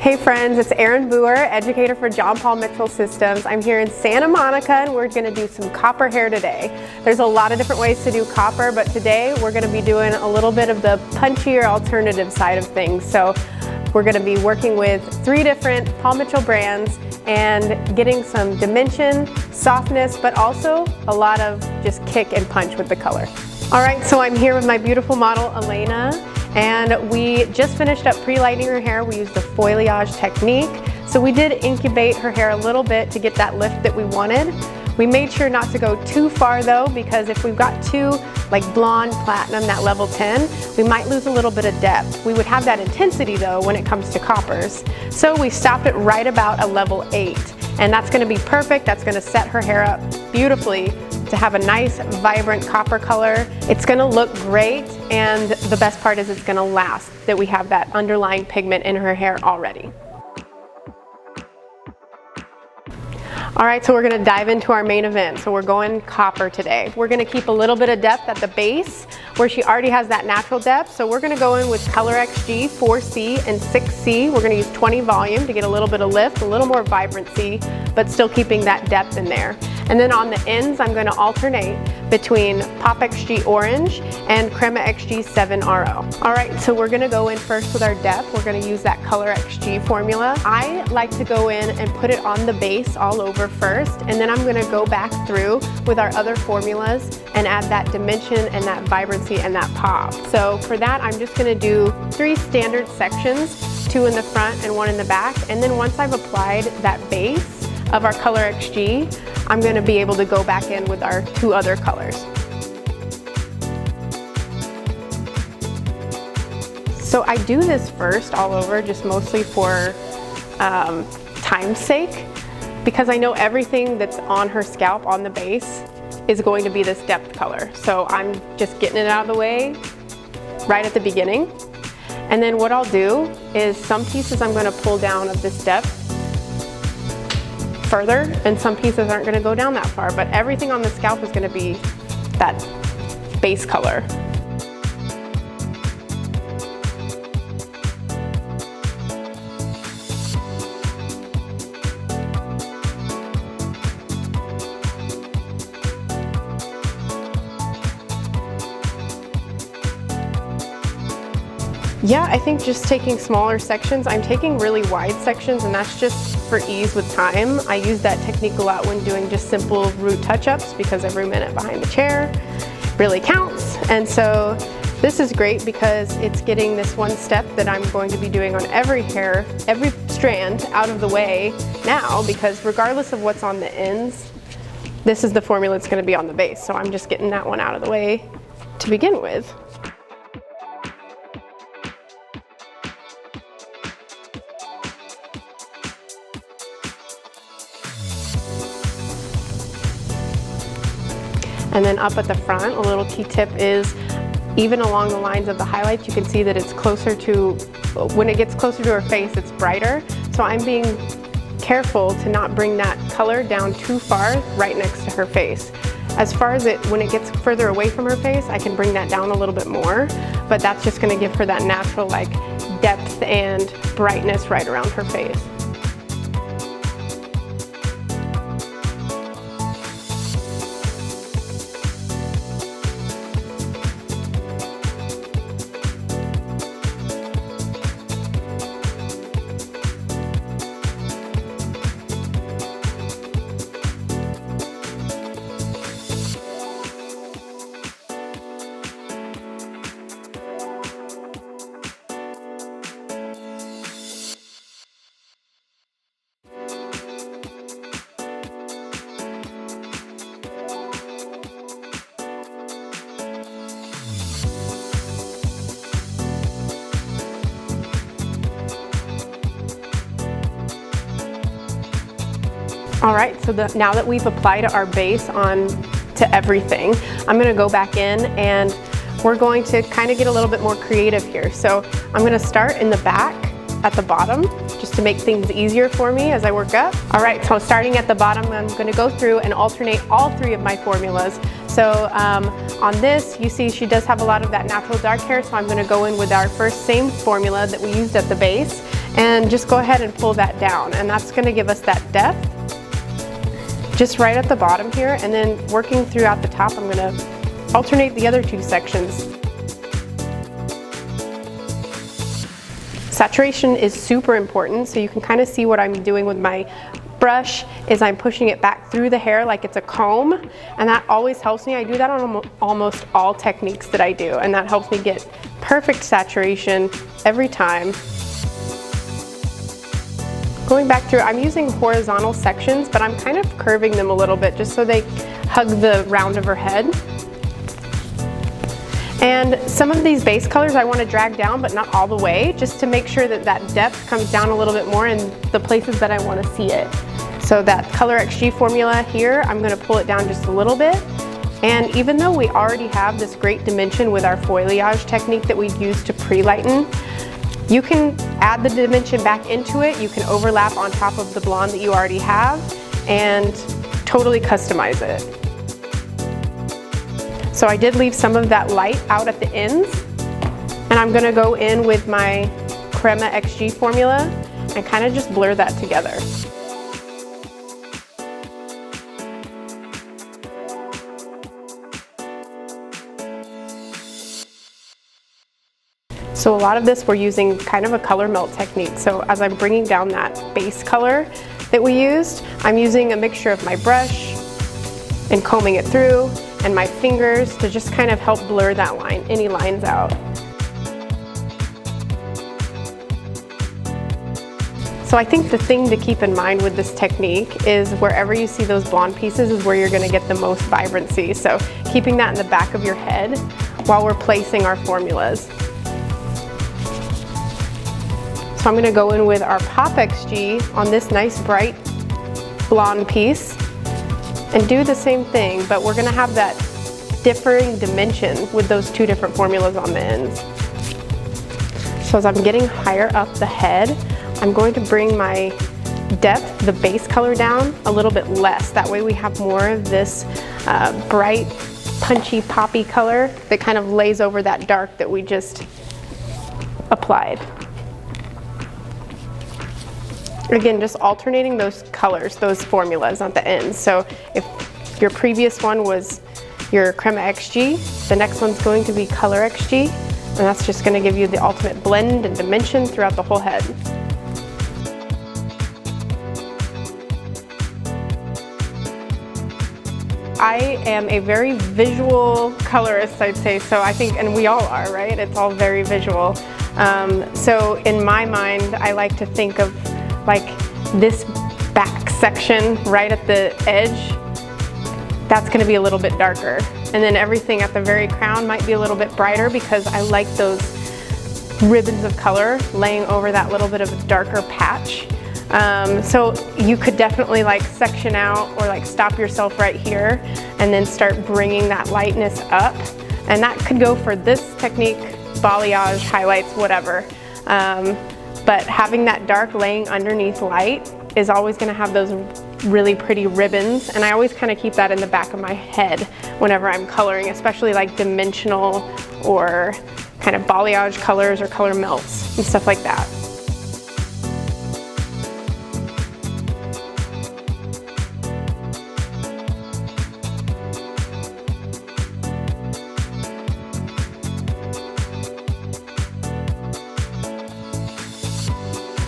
Hey friends, it's Erin Booher, educator for John Paul Mitchell Systems. I'm here in Santa Monica and we're going to do some copper hair today. There's a lot of different ways to do copper, but today we're going to be doing a little bit of the punchier alternative side of things. So we're going to be working with 3 different Paul Mitchell brands and getting some dimension, softness, but also a lot of just kick and punch with the color. All right, so I'm here with my beautiful model, Elena. And we just finished up pre-lighting her hair. We used the foliage technique. So we did incubate her hair a little bit to get that lift that we wanted. We made sure not to go too far though, because if we've got too like blonde, platinum, that level 10, we might lose a little bit of depth. We would have that intensity though when it comes to coppers. So we stopped it right about a level 8. And that's gonna be perfect. That's gonna set her hair up beautifully to have a nice, vibrant copper color. It's gonna look great, and the best part is it's gonna last, that we have that underlying pigment in her hair already. All right, so we're gonna dive into our main event. So we're going copper today. We're gonna keep a little bit of depth at the base where she already has that natural depth. So we're gonna go in with Color XG 4C and 6C. We're gonna use 20 volume to get a little bit of lift, a little more vibrancy, but still keeping that depth in there. And then on the ends, I'm gonna alternate between Pop XG Orange and Crema XG 7RO. All right, so we're gonna go in first with our depth. We're gonna use that Color XG formula. I like to go in and put it on the base all over first, and then I'm gonna go back through with our other formulas and add that dimension and that vibrancy and that pop. So for that, I'm just gonna do 3 standard sections, 2 in the front and 1 in the back. And then once I've applied that base of our Color XG, I'm gonna be able to go back in with our 2 other colors. So I do this first all over, just mostly for time's sake, because I know everything that's on her scalp on the base is going to be this depth color. So I'm just getting it out of the way right at the beginning. And then what I'll do is some pieces I'm gonna pull down of this depth further, and some pieces aren't gonna go down that far, but everything on the scalp is gonna be that base color. Yeah, I think just taking smaller sections. I'm taking really wide sections, and that's just for ease with time. I use that technique a lot when doing just simple root touch-ups, because every minute behind the chair really counts. And so this is great because it's getting this one step that I'm going to be doing on every hair, every strand out of the way now, because regardless of what's on the ends, this is the formula that's going to be on the base. So I'm just getting that one out of the way to begin with. And then up at the front, a little key tip is, even along the lines of the highlights, you can see that it's closer to, when it gets closer to her face, it's brighter. So I'm being careful to not bring that color down too far right next to her face. As far as when it gets further away from her face, I can bring that down a little bit more, but that's just gonna give her that natural like depth and brightness right around her face. All right, so now that we've applied our base on to everything, I'm gonna go back in and we're going to kind of get a little bit more creative here. So I'm gonna start in the back at the bottom, just to make things easier for me as I work up. All right, so starting at the bottom, I'm gonna go through and alternate all 3 of my formulas. So on this, you see she does have a lot of that natural dark hair, so I'm gonna go in with our first same formula that we used at the base. and just go ahead and pull that down, and that's going to give us that depth just right at the bottom here. And then working throughout the top, I'm going to alternate the other two sections. Saturation is super important, so you can kind of see what I'm doing with my brush is I'm pushing it back through the hair like it's a comb, and that always helps me. I do that on almost all techniques that I do, and that helps me get perfect saturation every time. Going back through, I'm using horizontal sections, but I'm kind of curving them a little bit just so they hug the round of her head. And some of these base colors I want to drag down, but not all the way, just to make sure that that depth comes down a little bit more in the places that I want to see it. So that Color XG formula here, I'm going to pull it down just a little bit. And even though we already have this great dimension with our foliage technique that we use to pre-lighten, you can add the dimension back into it. You can overlap on top of the blonde that you already have and totally customize it. So I did leave some of that light out at the ends, and I'm gonna go in with my Crema XG formula and kind of just blur that together. So a lot of this we're using kind of a color melt technique. So as I'm bringing down that base color that we used, I'm using a mixture of my brush and combing it through and my fingers to just kind of help blur that line, any lines out. So I think the thing to keep in mind with this technique is wherever you see those blonde pieces is where you're gonna get the most vibrancy. So keeping that in the back of your head while we're placing our formulas. So I'm gonna go in with our Pop XG on this nice bright blonde piece and do the same thing, but we're gonna have that differing dimension with those two different formulas on the ends. So as I'm getting higher up the head, I'm going to bring my depth, the base color down a little bit less. That way we have more of this bright, punchy, poppy color that kind of lays over that dark that we just applied. Again, just alternating those colors, those formulas on the ends. So if your previous one was your Crema XG, the next one's going to be Color XG, and that's just going to give you the ultimate blend and dimension throughout the whole head. I am a very visual colorist, I'd say, so I think, and we all are, right? It's all very visual. So in my mind, I like to think of like this back section right at the edge, that's going to be a little bit darker. And then everything at the very crown might be a little bit brighter because I like those ribbons of color laying over that little bit of a darker patch. So you could definitely like section out or like stop yourself right here and then start bringing that lightness up. And that could go for this technique, balayage, highlights, whatever. But having that dark laying underneath light is always going to have those really pretty ribbons, and I always kind of keep that in the back of my head whenever I'm coloring, especially like dimensional or kind of balayage colors or color melts and stuff like that.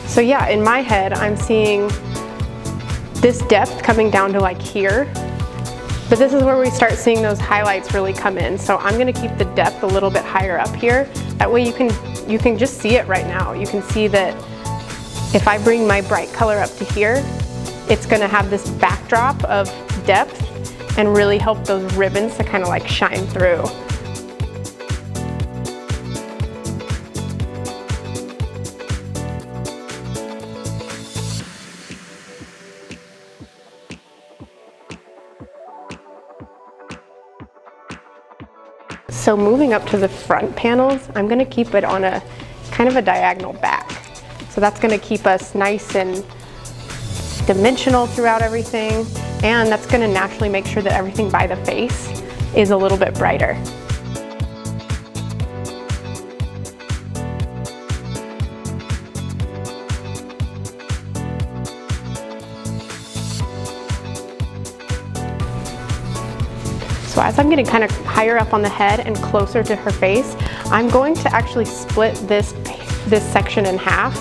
So yeah, in my head, I'm seeing this depth coming down to like here, but this is where we start seeing those highlights really come in. So I'm gonna keep the depth a little bit higher up here. That way you can just see it right now. You can see that if I bring my bright color up to here, it's gonna have this backdrop of depth and really help those ribbons to kind of like shine through. So moving up to the front panels, I'm gonna keep it on a kind of a diagonal back. So that's gonna keep us nice and dimensional throughout everything, and that's gonna naturally make sure that everything by the face is a little bit brighter. So as I'm getting kind of higher up on the head and closer to her face, I'm going to actually split this section in half,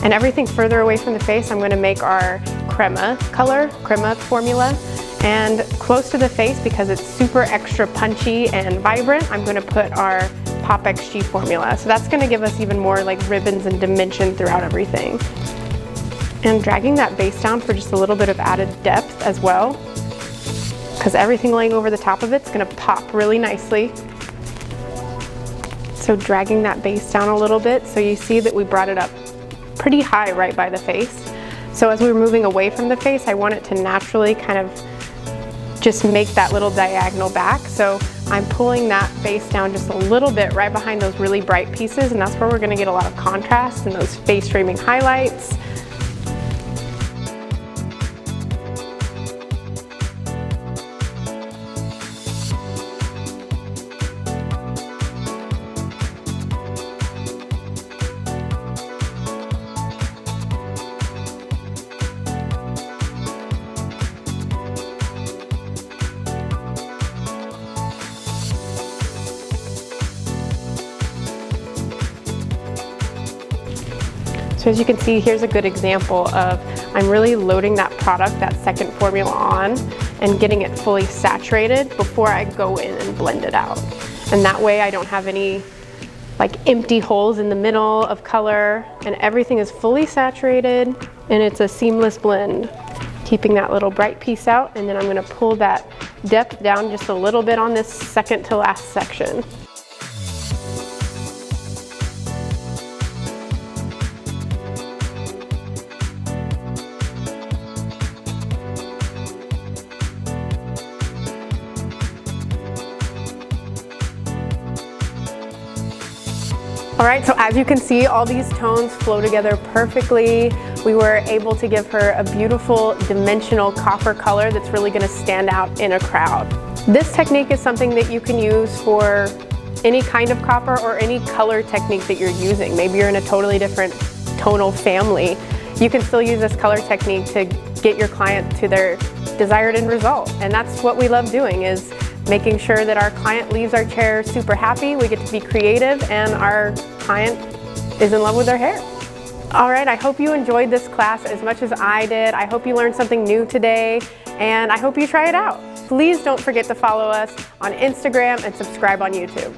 and everything further away from the face I'm going to make our Crema formula, and close to the face, because it's super extra punchy and vibrant, I'm going to put our Pop XG formula. So that's going to give us even more like ribbons and dimension throughout everything. And dragging that base down for just a little bit of added depth as well, because everything laying over the top of it's going to pop really nicely. So dragging that base down a little bit, so you see that we brought it up pretty high right by the face. So as we were moving away from the face, I want it to naturally kind of just make that little diagonal back. So I'm pulling that base down just a little bit right behind those really bright pieces, and that's where we're going to get a lot of contrast and those face framing highlights. So as you can see, here's a good example of I'm really loading that product, that second formula on, and getting it fully saturated before I go in and blend it out. And that way I don't have any like empty holes in the middle of color, and everything is fully saturated and it's a seamless blend. Keeping that little bright piece out, and then I'm going to pull that depth down just a little bit on this second to last section. All right, so as you can see, all these tones flow together perfectly. We were able to give her a beautiful dimensional copper color that's really gonna stand out in a crowd. This technique is something that you can use for any kind of copper or any color technique that you're using. Maybe you're in a totally different tonal family. You can still use this color technique to get your client to their desired end result. And that's what we love doing, is making sure that our client leaves our chair super happy. We get to be creative and our client is in love with their hair. All right, I hope you enjoyed this class as much as I did. I hope you learned something new today, and I hope you try it out. Please don't forget to follow us on Instagram and subscribe on YouTube.